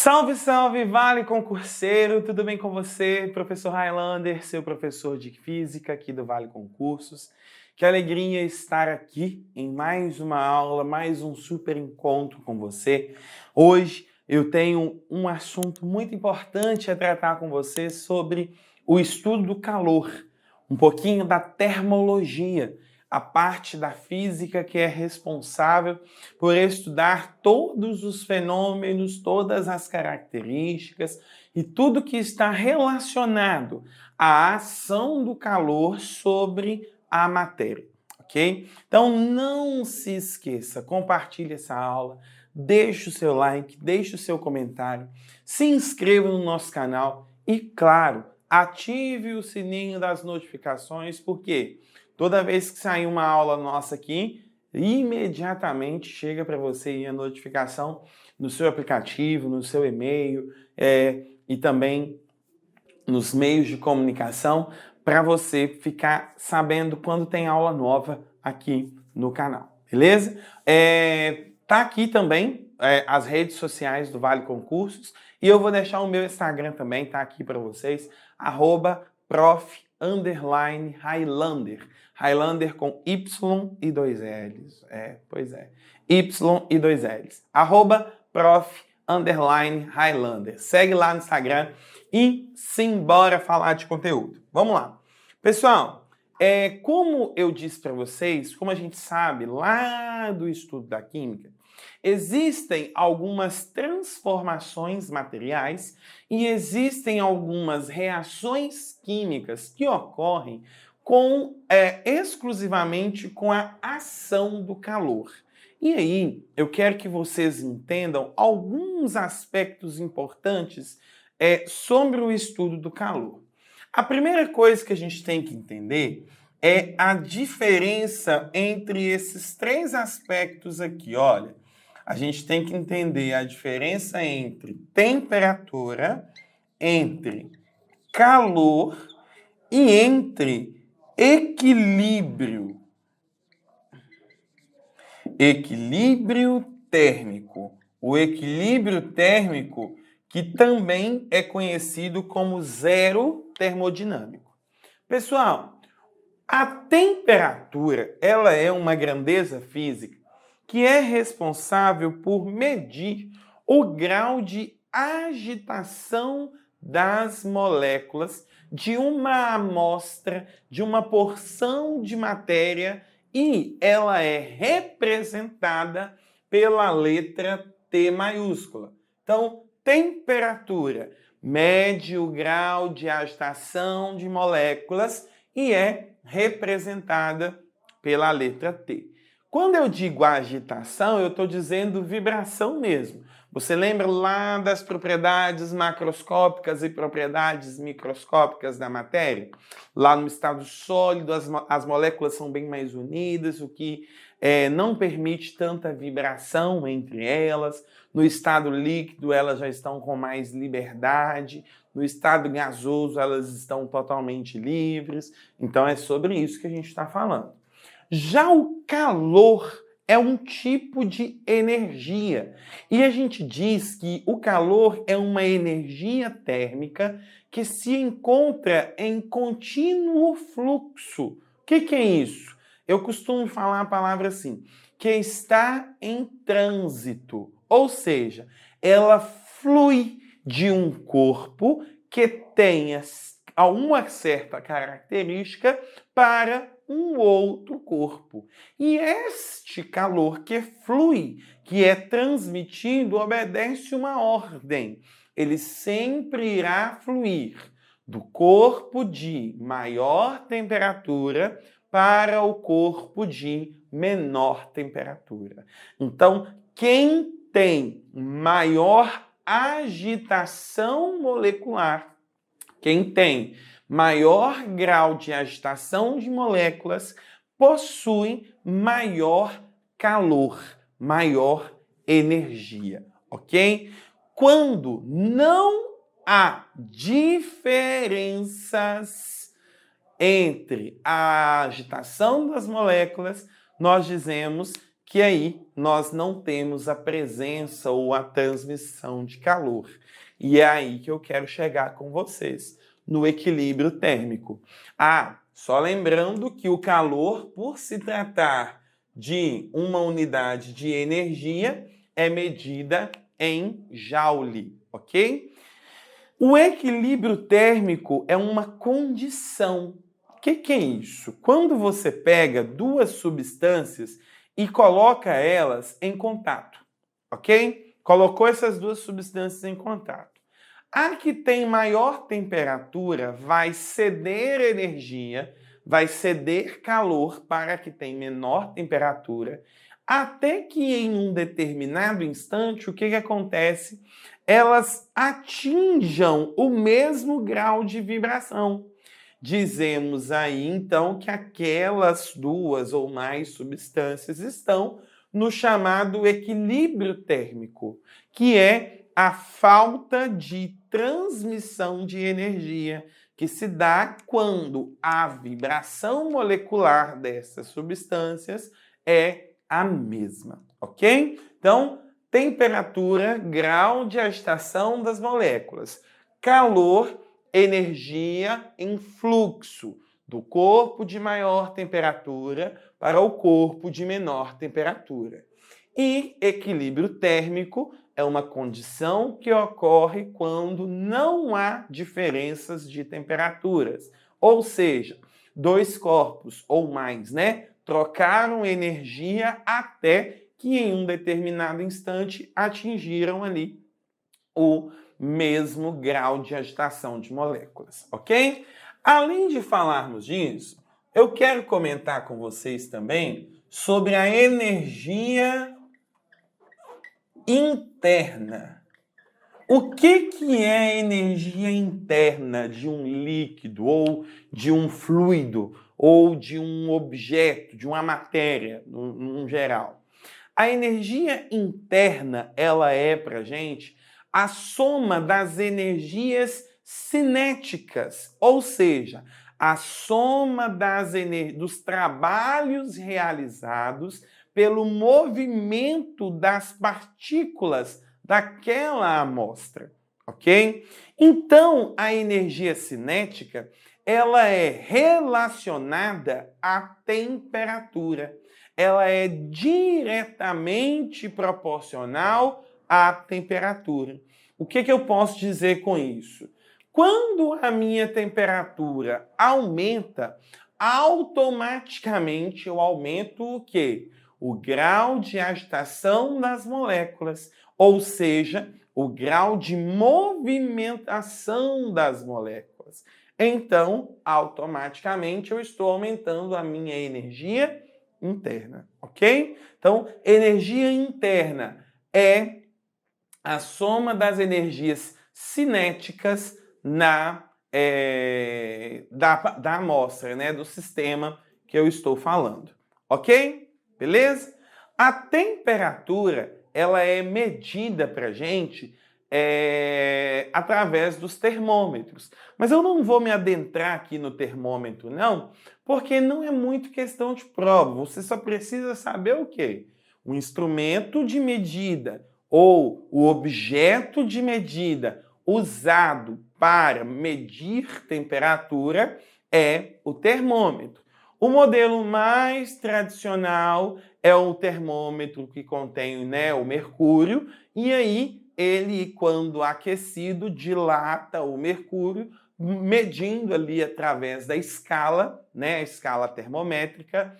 Salve, salve, Vale Concurseiro! Tudo bem com você? Professor Highlander, seu professor de Física aqui do Vale Concursos. Que alegria estar aqui em mais uma aula, mais um super encontro com você. Hoje eu tenho um assunto muito importante a tratar com você sobre o estudo do calor, um pouquinho da termologia, a parte da física que é responsável por estudar todos os fenômenos, todas as características e tudo que está relacionado à ação do calor sobre a matéria, ok? Então não se esqueça, compartilhe essa aula, deixe o seu like, deixe o seu comentário, se inscreva no nosso canal e, claro, ative o sininho das notificações, porque toda vez que sair uma aula nossa aqui, imediatamente chega para você a notificação no seu aplicativo, no seu e-mail e também nos meios de comunicação para você ficar sabendo quando tem aula nova aqui no canal, beleza? Tá aqui também as redes sociais do Vale Concursos e eu vou deixar o meu Instagram também, tá aqui para vocês, @prof_Highlander. Highlander com Y e 2 L's. Y e 2 L's. @prof_Highlander. Segue lá no Instagram e simbora falar de conteúdo. Vamos lá. Pessoal, como eu disse para vocês, como a gente sabe lá do estudo da química, existem algumas transformações materiais e existem algumas reações químicas que ocorrem exclusivamente com a ação do calor. E aí, eu quero que vocês entendam alguns aspectos importantes sobre o estudo do calor. A primeira coisa que a gente tem que entender é a diferença entre esses três aspectos aqui. Olha, a gente tem que entender a diferença entre temperatura, entre calor e entre equilíbrio. Equilíbrio térmico. O equilíbrio térmico, que também é conhecido como zero termodinâmico. Pessoal, a temperatura, ela é uma grandeza física que é responsável por medir o grau de agitação das moléculas de uma amostra, de uma porção de matéria, e ela é representada pela letra T maiúscula. Então, temperatura mede o grau de agitação de moléculas e é representada pela letra T. Quando eu digo agitação, eu estou dizendo vibração mesmo. Você lembra lá das propriedades macroscópicas e propriedades microscópicas da matéria? Lá no estado sólido, as moléculas são bem mais unidas, o que não permite tanta vibração entre elas. No estado líquido, elas já estão com mais liberdade. No estado gasoso, elas estão totalmente livres. Então, é sobre isso que a gente está falando. Já o calor é um tipo de energia. E a gente diz que o calor é uma energia térmica que se encontra em contínuo fluxo. O que é isso? Eu costumo falar a palavra assim, que está em trânsito. Ou seja, ela flui de um corpo que tenha uma certa característica para um outro corpo. E este calor que flui, que é transmitido, obedece uma ordem. Ele sempre irá fluir do corpo de maior temperatura para o corpo de menor temperatura. Então, quem tem maior agitação molecular, quem tem maior grau de agitação de moléculas, possui maior calor, maior energia, ok? Quando não há diferenças entre a agitação das moléculas, nós dizemos que aí nós não temos a presença ou a transmissão de calor. E é aí que eu quero chegar com vocês, no equilíbrio térmico. Só lembrando que o calor, por se tratar de uma unidade de energia, é medida em joule, ok? O equilíbrio térmico é uma condição. O que é isso? Quando você pega duas substâncias e coloca elas em contato, ok? Colocou essas duas substâncias em contato. A que tem maior temperatura vai ceder energia, vai ceder calor para a que tem menor temperatura, até que em um determinado instante, o que acontece? Elas atinjam o mesmo grau de vibração. Dizemos aí, então, que aquelas duas ou mais substâncias estão no chamado equilíbrio térmico, que é a falta de transmissão de energia que se dá quando a vibração molecular dessas substâncias é a mesma, ok? Então, temperatura, grau de agitação das moléculas, calor, energia em fluxo do corpo de maior temperatura para o corpo de menor temperatura. E equilíbrio térmico é uma condição que ocorre quando não há diferenças de temperaturas. Ou seja, dois corpos ou mais, trocaram energia até que em um determinado instante atingiram ali o mesmo grau de agitação de moléculas, ok? Além de falarmos disso, eu quero comentar com vocês também sobre a energia interna. O que é a energia interna de um líquido, ou de um fluido, ou de um objeto, de uma matéria, no geral? A energia interna, ela é, para a gente, a soma das energias cinéticas, ou seja, a soma dos trabalhos realizados pelo movimento das partículas daquela amostra, ok? Então, a energia cinética, ela é relacionada à temperatura. Ela é diretamente proporcional à temperatura. O que eu posso dizer com isso? Quando a minha temperatura aumenta, automaticamente eu aumento o quê? O grau de agitação das moléculas, ou seja, o grau de movimentação das moléculas. Então, automaticamente eu estou aumentando a minha energia interna, ok? Então, energia interna é a soma das energias cinéticas da amostra, do sistema que eu estou falando, ok? Beleza? A temperatura, ela é medida para a gente através dos termômetros. Mas eu não vou me adentrar aqui no termômetro, não, porque não é muito questão de prova. Você só precisa saber o quê? O instrumento de medida ou o objeto de medida usado para medir temperatura é o termômetro. O modelo mais tradicional é o termômetro que contém o mercúrio, e aí ele, quando aquecido, dilata o mercúrio, medindo ali através da escala, a escala termométrica,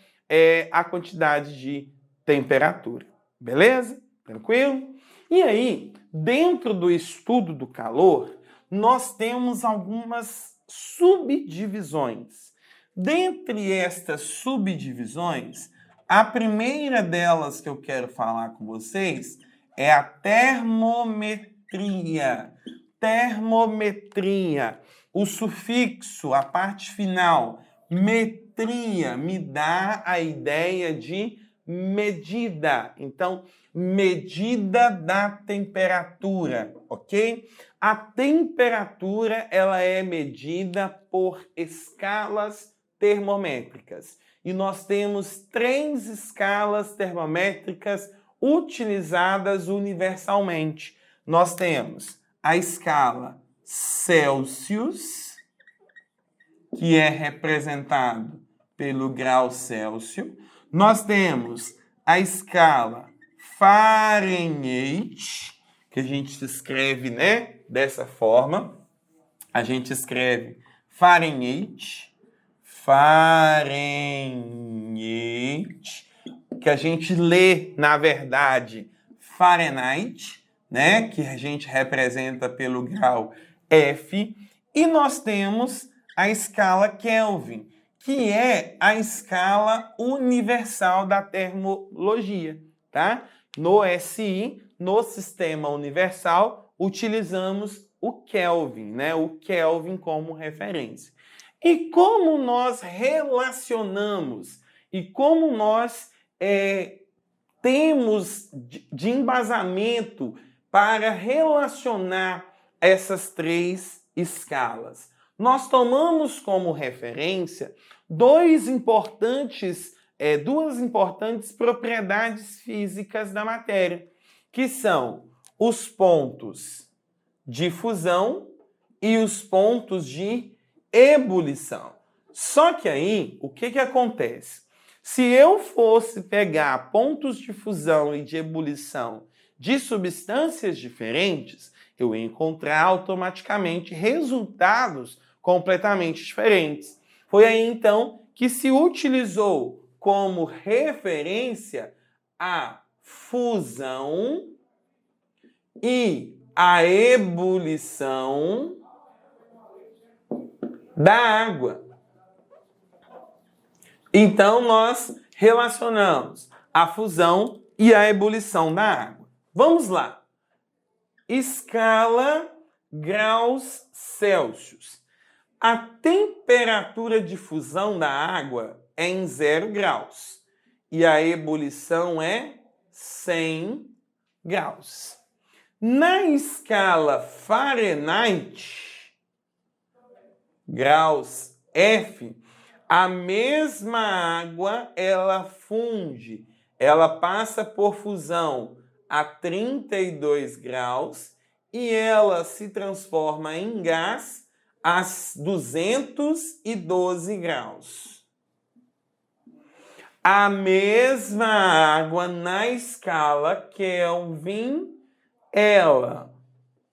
a quantidade de temperatura. Beleza? Tranquilo? E aí, dentro do estudo do calor, nós temos algumas subdivisões. Dentre estas subdivisões, a primeira delas que eu quero falar com vocês é a termometria. Termometria. O sufixo, a parte final, metria, me dá a ideia de medida. Então, medida da temperatura, ok? A temperatura, ela é medida por escalas termométricas. e nós temos 3 escalas termométricas utilizadas universalmente. Nós temos a escala Celsius, que é representado pelo grau Celsius. Nós temos a escala Fahrenheit, que a gente escreve, né, dessa forma. A gente escreve Fahrenheit, que a gente lê, na verdade, Fahrenheit, né, que a gente representa pelo grau F. E nós temos a escala Kelvin, que é a escala universal da termologia, tá? No SI, no Sistema Universal, utilizamos o Kelvin, né? O Kelvin como referência. E como nós relacionamos e como nós temos de embasamento para relacionar essas 3 escalas? Nós tomamos como referência duas importantes propriedades físicas da matéria, que são os pontos de fusão e os pontos de ebulição. Só que aí, o que acontece? Se eu fosse pegar pontos de fusão e de ebulição de substâncias diferentes, eu ia encontrar automaticamente resultados completamente diferentes. Foi aí, então, que se utilizou como referência a fusão e a ebulição da água. Então, nós relacionamos a fusão e a ebulição da água. Vamos lá. Escala graus Celsius. A temperatura de fusão da água é em 0 graus e a ebulição é 100 graus. Na escala Fahrenheit, graus F, a mesma água ela funde, ela passa por fusão a 32 graus e ela se transforma em gás a 212 graus. A mesma água na escala Kelvin, ela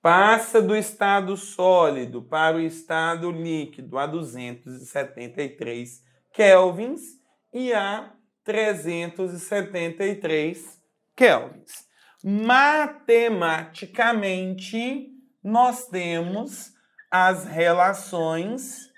passa do estado sólido para o estado líquido a 273 kelvins e a 373 kelvins. Matematicamente, nós temos as relações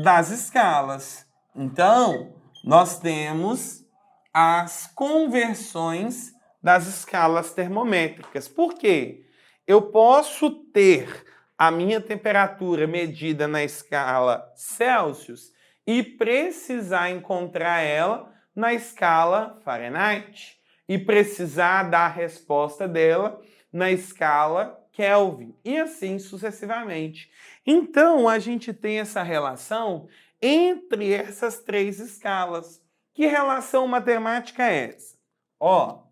das escalas. Então, nós temos as conversões das escalas termométricas. Por quê? Eu posso ter a minha temperatura medida na escala Celsius e precisar encontrar ela na escala Fahrenheit e precisar dar a resposta dela na escala Kelvin e assim sucessivamente. Então, a gente tem essa relação entre essas 3 escalas. Que relação matemática é essa? Ó,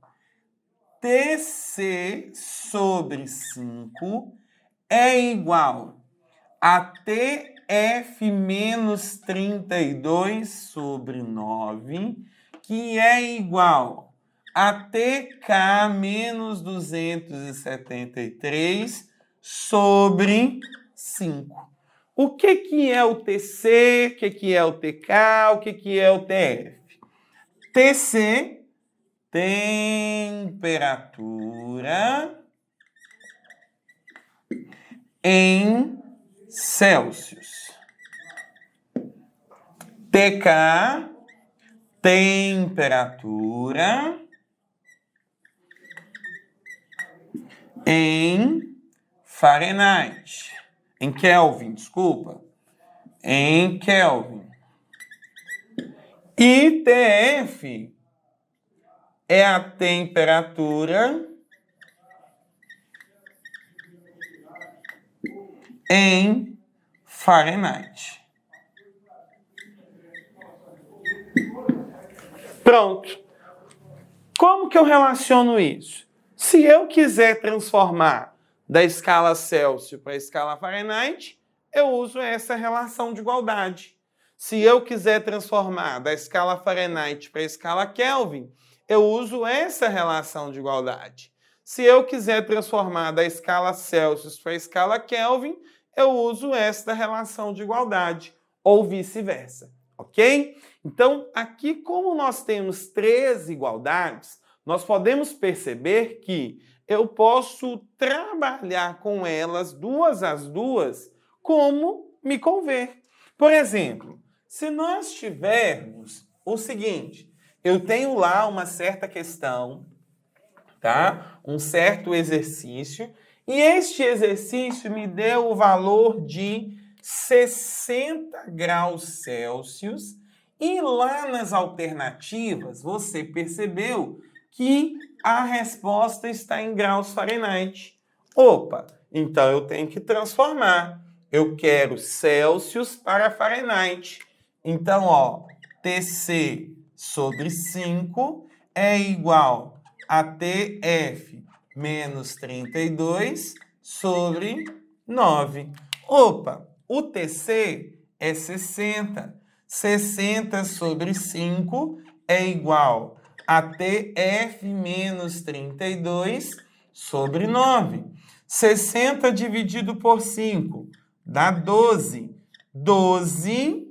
TC sobre 5 é igual a TF menos 32 sobre 9, que é igual a TK menos 273 sobre 5. O que é o TC? O que é o TK? O que é o TF? TC, temperatura em Celsius. TK, temperatura em Fahrenheit. Em Kelvin, desculpa. Em Kelvin. E TF é a temperatura em Fahrenheit. Pronto. Como que eu relaciono isso? Se eu quiser transformar da escala Celsius para a escala Fahrenheit, eu uso essa relação de igualdade. Se eu quiser transformar da escala Fahrenheit para a escala Kelvin, eu uso essa relação de igualdade. Se eu quiser transformar da escala Celsius para a escala Kelvin, eu uso esta relação de igualdade, ou vice-versa, ok? Então, aqui, como nós temos 3 igualdades, nós podemos perceber que eu posso trabalhar com elas, duas às duas, como me conver. Por exemplo, se nós tivermos o seguinte, eu tenho lá uma certa questão, tá? Um certo exercício, e este exercício me deu o valor de 60 graus Celsius, e lá nas alternativas você percebeu que a resposta está em graus Fahrenheit. Opa, então eu tenho que transformar. Eu quero Celsius para Fahrenheit. Então, ó, TC sobre 5 é igual a TF menos 32 sobre 9. Opa, o TC é 60. 60 sobre 5 é igual a TF menos 32 sobre 9. 60 dividido por 5 dá 12. 12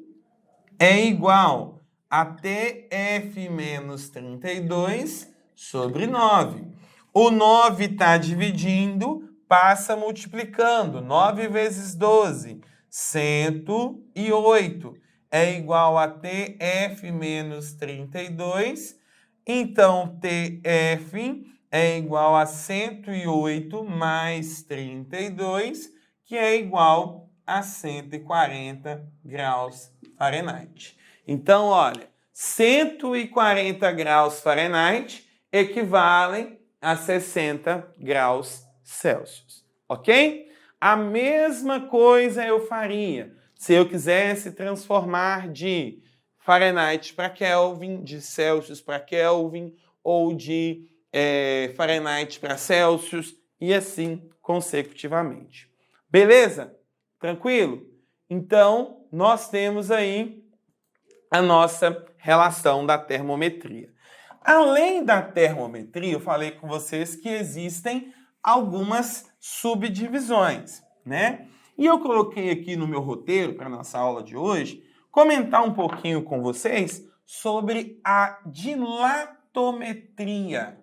é igual a TF menos 32 sobre 9. O 9 está dividindo, passa multiplicando. 9 vezes 12, 108. É igual a TF menos 32. Então, TF é igual a 108 mais 32, que é igual a 140 graus Fahrenheit. Então, olha, 140 graus Fahrenheit equivalem a 60 graus Celsius, ok? A mesma coisa eu faria se eu quisesse transformar de Fahrenheit para Kelvin, de Celsius para Kelvin, ou de Fahrenheit para Celsius, e assim consecutivamente. Beleza? Tranquilo? Então, nós temos aí a nossa relação da termometria. Além da termometria, eu falei com vocês que existem algumas subdivisões, né? E eu coloquei aqui no meu roteiro, para a nossa aula de hoje, comentar um pouquinho com vocês sobre a dilatometria.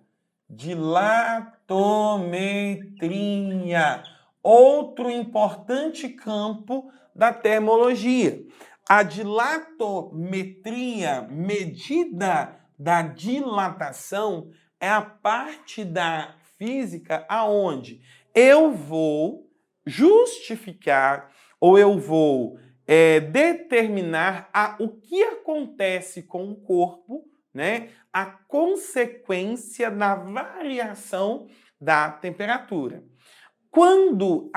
Dilatometria, outro importante campo da termologia. A dilatometria, medida da dilatação, é a parte da física aonde eu vou justificar ou eu vou determinar o que acontece com o corpo, né? A consequência da variação da temperatura. Quando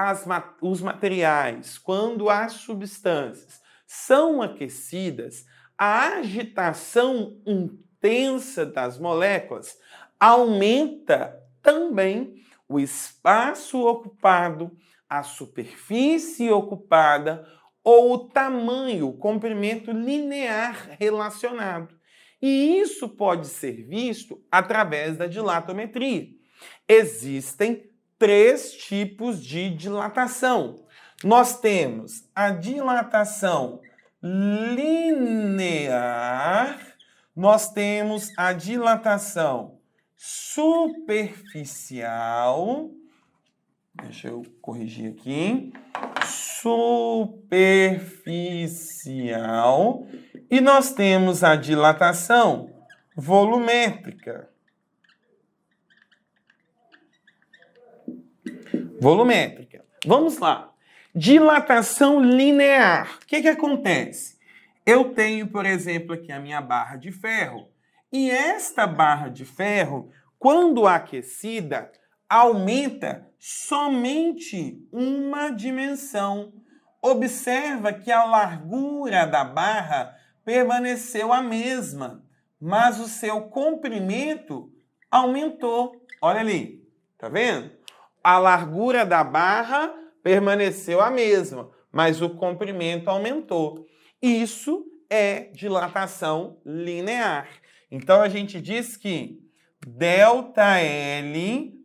os materiais, quando as substâncias são aquecidas, a agitação intensa das moléculas aumenta também o espaço ocupado, a superfície ocupada ou o tamanho, o comprimento linear relacionado. E isso pode ser visto através da dilatometria. Existem 3 tipos de dilatação. Nós temos a dilatação linear, nós temos a dilatação superficial, deixa eu corrigir aqui, superficial, e nós temos a dilatação volumétrica. Volumétrica. Vamos lá. Dilatação linear. O que acontece? Eu tenho, por exemplo, aqui a minha barra de ferro, e esta barra de ferro, quando aquecida, aumenta somente uma dimensão. Observa que a largura da barra permaneceu a mesma, mas o seu comprimento aumentou. Olha ali, tá vendo? A largura da barra permaneceu a mesma, mas o comprimento aumentou. Isso é dilatação linear. Então, a gente diz que ΔL,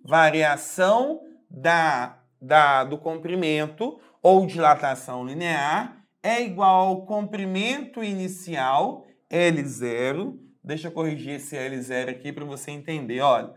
variação do comprimento, ou dilatação linear, é igual ao comprimento inicial, L0. Deixa eu corrigir esse L0 aqui para você entender. Olha,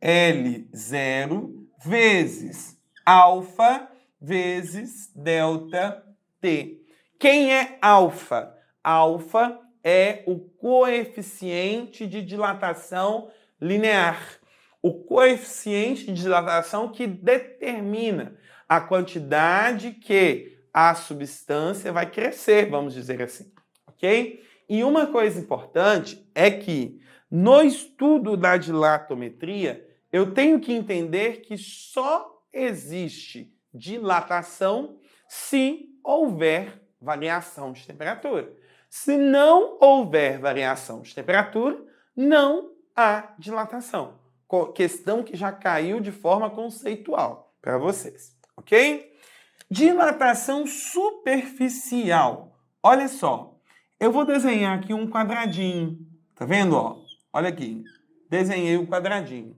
L0 vezes alfa vezes delta T. Quem é alfa? Alfa é o coeficiente de dilatação linear. O coeficiente de dilatação que determina a quantidade que a substância vai crescer, vamos dizer assim, ok? E uma coisa importante é que no estudo da dilatometria, eu tenho que entender que só existe dilatação se houver variação de temperatura. Se não houver variação de temperatura, não há dilatação. Questão que já caiu de forma conceitual para vocês, ok? Dilatação superficial. Olha só, eu vou desenhar aqui um quadradinho. Tá vendo? Ó? Olha aqui, desenhei o quadradinho. O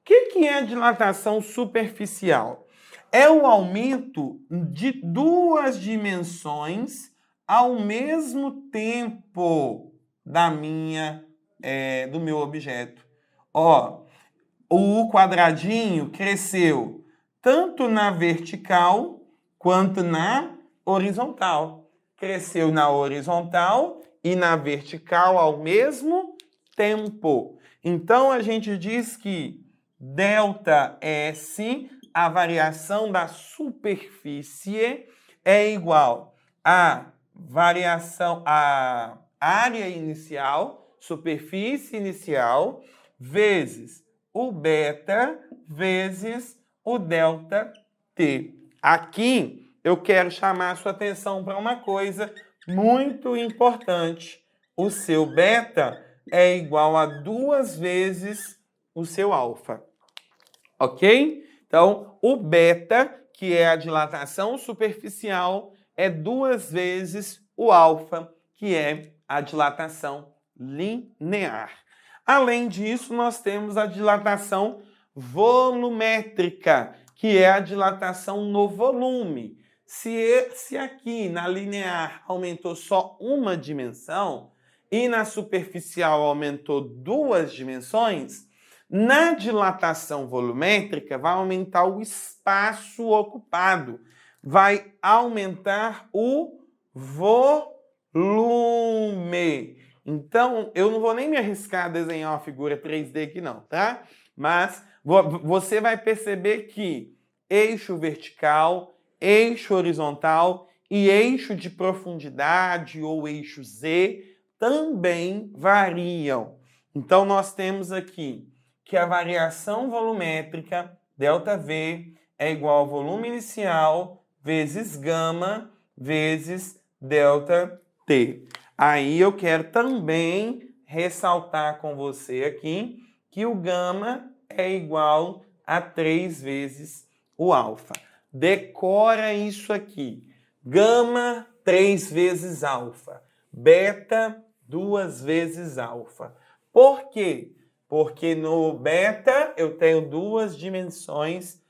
que é dilatação superficial? É o aumento de duas dimensões ao mesmo tempo do meu objeto. Ó, o quadradinho cresceu tanto na vertical quanto na horizontal. Cresceu na horizontal e na vertical ao mesmo tempo. Então, a gente diz que ΔS, a variação da superfície, é igual à variação, à área inicial, superfície inicial, vezes o beta, vezes o delta T. Aqui, eu quero chamar a sua atenção para uma coisa muito importante. O seu beta é igual a 2 vezes o seu alfa. Ok? Então, o beta, que é a dilatação superficial, é 2 vezes o alfa, que é a dilatação linear. Além disso, nós temos a dilatação volumétrica, que é a dilatação no volume. Se aqui na linear aumentou só uma dimensão e na superficial aumentou 2 dimensões, na dilatação volumétrica vai aumentar o espaço ocupado, vai aumentar o volume. Então, eu não vou nem me arriscar a desenhar uma figura 3D aqui não, tá? Mas você vai perceber que eixo vertical, eixo horizontal e eixo de profundidade ou eixo Z também variam. Então, nós temos aqui que a variação volumétrica, ΔV, é igual ao volume inicial vezes gama vezes ΔT. Aí eu quero também ressaltar com você aqui que o gama é igual a 3 vezes o alfa. Decora isso aqui. Gama, 3 vezes alfa. Beta, 2 vezes alfa. Por quê? Porque no beta eu tenho 2 dimensões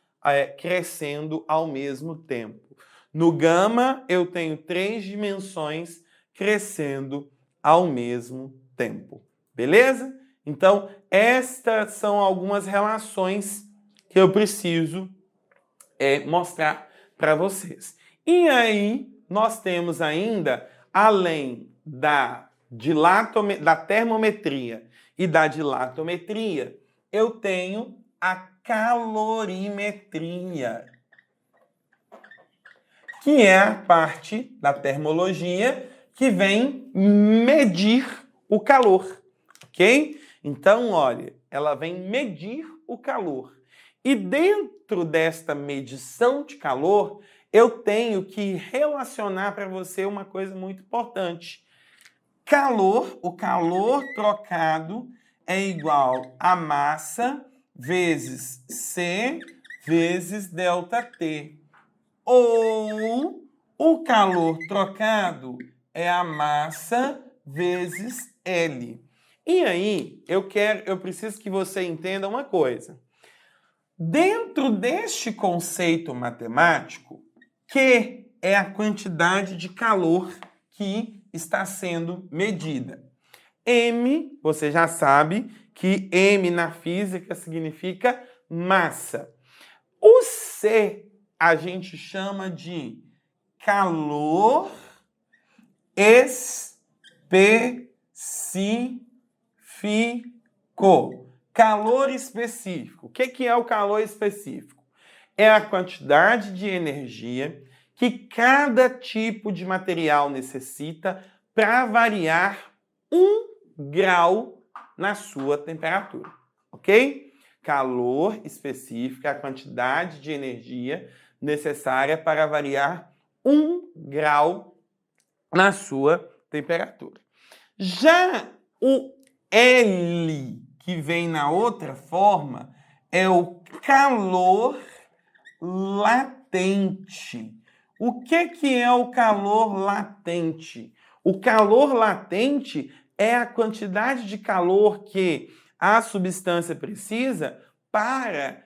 crescendo ao mesmo tempo. No gama eu tenho 3 dimensões crescendo ao mesmo tempo. Beleza? Então, estas são algumas relações que eu preciso mostrar para vocês. E aí, nós temos ainda, além da termometria e da dilatometria, eu tenho a calorimetria, que é a parte da termologia que vem medir o calor, ok? Então, olha, ela vem medir o calor. E dentro desta medição de calor, eu tenho que relacionar para você uma coisa muito importante. o calor trocado é igual a massa vezes C vezes ΔT. Ou o calor trocado é a massa vezes L. E aí, eu preciso que você entenda uma coisa. Dentro deste conceito matemático, Q é a quantidade de calor que está sendo medida. M, você já sabe que M na física significa massa. O C a gente chama de calor específico. Calor específico. O que é o calor específico? É a quantidade de energia que cada tipo de material necessita para variar 1 grau na sua temperatura, ok? Calor específico é a quantidade de energia necessária para variar 1 grau na sua temperatura. Já o L, que vem na outra forma, é o calor latente. O que é o calor latente? O calor latente é a quantidade de calor que a substância precisa para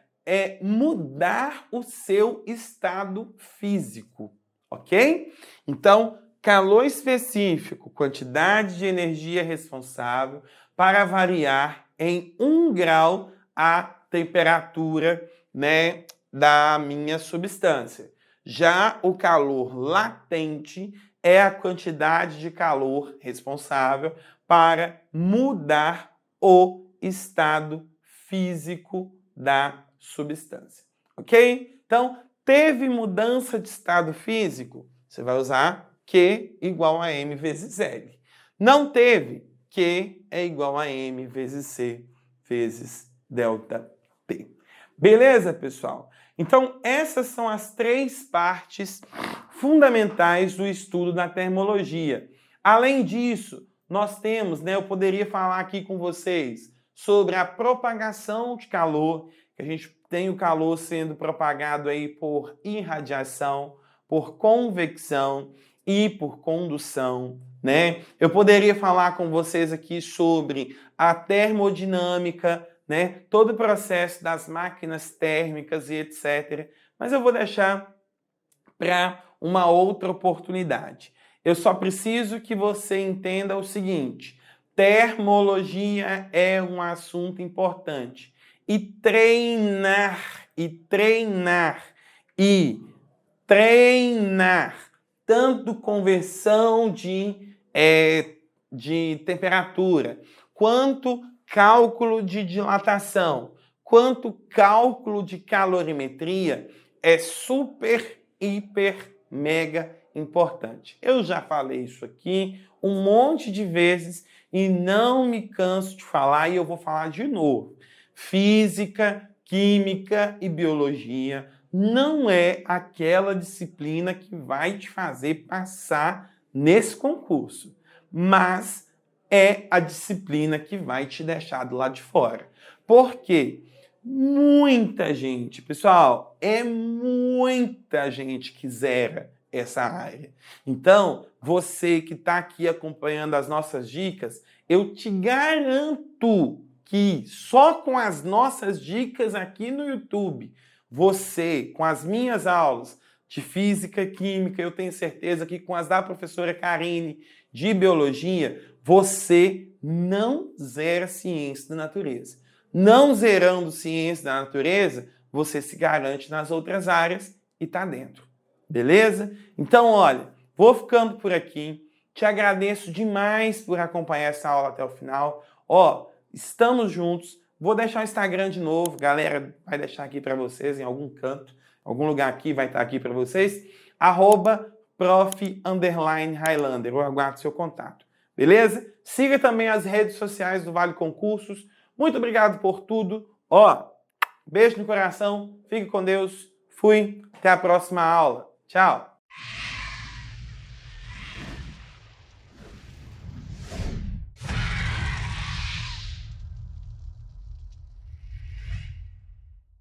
mudar o seu estado físico, ok? Então, calor específico, quantidade de energia responsável para variar em 1 grau a temperatura, né, da minha substância. Já o calor latente é a quantidade de calor responsável para mudar o estado físico da substância, ok? Então, teve mudança de estado físico, você vai usar Q igual a M vezes L. Não teve, Q é igual a M vezes C vezes ΔT. Beleza, pessoal? Então, essas são as 3 partes fundamentais do estudo da termologia. Além disso, nós temos, né, eu poderia falar aqui com vocês sobre a propagação de calor, que a gente tem o calor sendo propagado aí por irradiação, por convecção e por condução, né? Eu poderia falar com vocês aqui sobre a termodinâmica, né? Todo o processo das máquinas térmicas e etc. Mas eu vou deixar para uma outra oportunidade. Eu só preciso que você entenda o seguinte: termologia é um assunto importante. E treinar, tanto conversão de temperatura, quanto cálculo de dilatação, quanto cálculo de calorimetria, é super, hiper, mega importante. Eu já falei isso aqui um monte de vezes e não me canso de falar, e eu vou falar de novo. Física, química e biologia não é aquela disciplina que vai te fazer passar nesse concurso, mas é a disciplina que vai te deixar do lado de fora. Por quê? Muita gente, pessoal, muita gente que zera essa área. Então, você que está aqui acompanhando as nossas dicas, eu te garanto que só com as nossas dicas aqui no YouTube, você, com as minhas aulas de física e química, eu tenho certeza que com as da professora Karine de biologia, você não zera ciência da natureza. Não zerando ciência da natureza, você se garante nas outras áreas e está dentro. Beleza? Então, olha, vou ficando por aqui. Te agradeço demais por acompanhar essa aula até o final. Ó, estamos juntos. Vou deixar o Instagram de novo. Galera, vai deixar aqui para vocês em algum canto. Algum lugar aqui vai estar aqui para vocês. @prof_Highlander. Eu aguardo seu contato. Beleza? Siga também as redes sociais do Vale Concursos. Muito obrigado por tudo. Ó, beijo no coração. Fique com Deus. Fui. Até a próxima aula. Tchau.